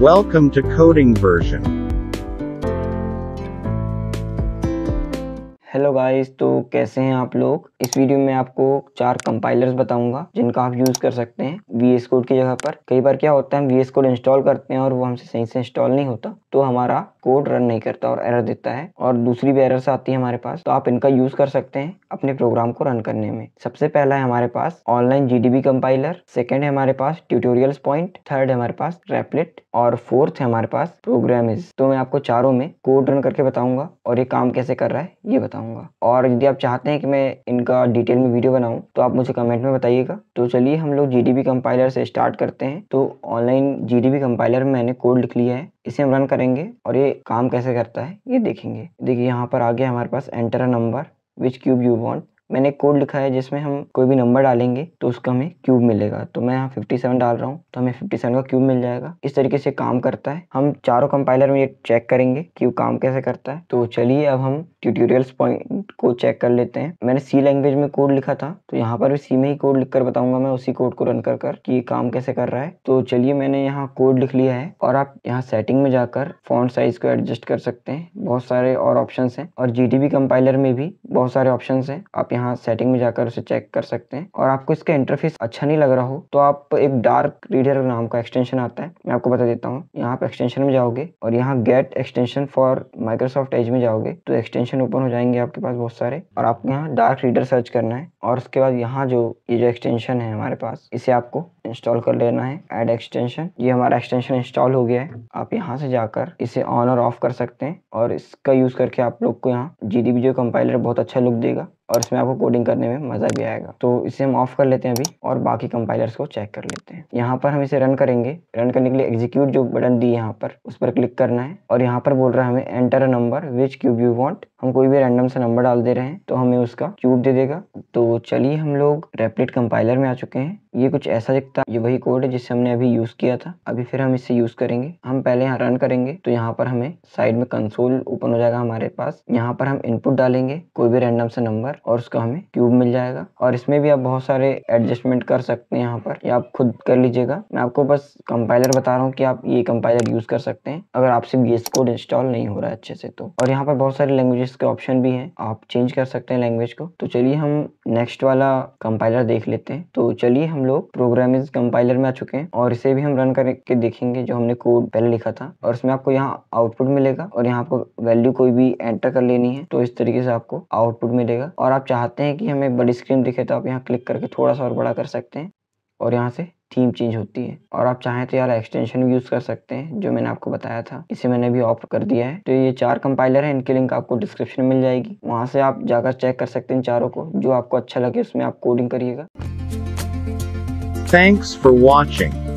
Welcome to Coding Version. Hello guys, तो कैसे हैं आप लोग। इस वीडियो में आपको 4 कंपाइलर्स बताऊंगा जिनका आप यूज़ कर सकते हैं VS कोड की जगह पर। कई बार क्या होता है, हम VS कोड इंस्टॉल करते हैं और वो हमसे सही से इंस्टॉल नहीं होता, तो हमारा कोड रन नहीं करता और एरर देता है, और दूसरी भी एरर्स आती है हमारे पास। तो आप इनका यूज़ कर सकते हैं अपने प्रोग्राम को रन करने में। सबसे पहला है हमारे पास ऑनलाइन GDB कंपाइलर, सेकेंड है हमारे पास ट्यूटोरियल्स पॉइंट, थर्ड है हमारे पास रेपलेट और फोर्थ है हमारे पास प्रोग्रामिज। तो मैं आपको चारों में कोड रन करके बताऊंगा और ये काम कैसे कर रहा है ये बताऊंगा। और यदि आप चाहते हैं कि मैं इनका डिटेल में वीडियो बनाऊं तो आप मुझे कमेंट में बताइएगा। तो चलिए हम लोग GDB कंपाइलर से स्टार्ट करते हैं। तो ऑनलाइन GDB कंपाइलर में मैंने कोड लिख लिया है, इसे हम रन करेंगे और ये काम कैसे करता है ये देखेंगे। देखिए यहाँ पर आ गया हमारे पास enter a number which cube you want. मैंने कोड लिखा है जिसमें हम कोई भी नंबर डालेंगे तो उसका हमें क्यूब मिलेगा। तो मैं यहाँ 57 डाल रहा हूँ तो हमें 57 का क्यूब मिल जाएगा। इस तरीके से काम करता है। हम चारों कंपाइलर में ये चेक करेंगे कि वो काम कैसे करता है। तो चलिए अब हम ट्यूटोरियल्स पॉइंट को चेक कर लेते हैं। मैंने C लैंग्वेज में कोड लिखा था, तो यहाँ पर भी C में ही कोड लिख कर बताऊंगा मैं, उसी कोड को रन कर कि ये काम कैसे कर रहा है। तो चलिए मैंने यहाँ कोड लिख लिया है और आप यहाँ सेटिंग में जाकर फॉन्ट साइज को एडजस्ट कर सकते हैं। बहुत सारे और ऑप्शंस हैं और GDB कंपाइलर में भी बहुत सारे ऑप्शंस हैं। आप यहाँ सेटिंग में जाकर उसे चेक कर सकते हैं। और आपको इसका इंटरफेस अच्छा नहीं लग रहा हो तो आप एक डार्क रीडर नाम का एक्सटेंशन आता है, मैं आपको बता देता हूँ। यहाँ पे एक्सटेंशन में जाओगे और यहाँ get extension for Microsoft Edge में जाओगे तो एक्सटेंशन ओपन हो जाएंगे आपके पास बहुत सारे, और आपको यहाँ डार्क रीडर सर्च करना है। और उसके बाद यहाँ जो ये जो एक्सटेंशन है हमारे पास, इसे आपको इंस्टॉल कर लेना है। ऐड एक्सटेंशन, ये हमारा एक्सटेंशन इंस्टॉल हो गया है। आप यहाँ से जाकर इसे ऑन और ऑफ कर सकते हैं और इसका यूज करके आप लोग को यहाँ GDB जो कंपाइलर बहुत अच्छा लुक देगा और इसमें आपको कोडिंग करने में मजा भी आएगा। तो इसे हम ऑफ कर लेते हैं अभी और बाकी कंपाइलर्स को चेक कर लेते हैं। यहाँ पर हम इसे रन करेंगे। रन करने के लिए एग्जीक्यूट जो बटन दी यहाँ पर उस पर क्लिक करना है और यहाँ पर बोल रहा है हमें enter a number which cube you want. हम कोई भी रैंडम सा नंबर डाल दे रहे हैं तो हमें उसका क्यूब दे देगा। तो चलिए हम लोग रेपलेट कंपाइलर में आ चुके हैं। ये कुछ ऐसा दिखता है, ये वही कोड है जिसे हमने अभी यूज किया था। अभी फिर हम इसे यूज करेंगे। हम पहले यहाँ रन करेंगे तो यहाँ पर हमें साइड में कंसोल ओपन हो जाएगा हमारे पास। यहाँ पर हम इनपुट डालेंगे कोई भी रैंडम सा नंबर और उसका हमें क्यूब मिल जाएगा। और इसमें भी आप बहुत सारे एडजस्टमेंट कर सकते हैं, यहाँ पर या आप खुद कर लीजिएगा। मैं आपको बस कंपाइलर बता रहा हूँ कि आप ये कंपाइलर यूज कर सकते हैं अगर आपसे VS कोड इंस्टॉल नहीं हो रहा है अच्छे से तो। और यहाँ पर बहुत सारे लैंग्वेजेस के ऑप्शन भी हैं, आप चेंज कर सकते हैं लैंग्वेज को। तो चलिए हम नेक्स्ट वाला कंपाइलर देख लेते हैं। तो चलिए हम लोग प्रोग्रामिज कंपाइलर में आ चुके हैं और इसे भी हम रन करके देखेंगे जो हमने कोड पहले लिखा था। और इसमें आपको यहाँ आउटपुट मिलेगा और यहाँ आपको वैल्यू कोई भी एंटर कर लेनी है तो इस तरीके से आपको आउटपुट मिलेगा। और आप चाहते हैं कि हमें बड़ी स्क्रीन दिखे तो आप यहाँ क्लिक करके थोड़ा सा और बड़ा कर सकते हैं और यहाँ से थीम चेंज होती है। और आप चाहें तो यार एक्सटेंशन भी यूज कर सकते हैं जो मैंने आपको बताया था, इसे मैंने भी ऑफ कर दिया है। तो ये 4 कंपाइलर है, इनकी लिंक आपको डिस्क्रिप्शन में मिल जाएगी, वहां से आप जाकर चेक कर सकते हैं चारों को। जो आपको अच्छा लगे उसमें आप कोडिंग करिएगा। Thanks for watching.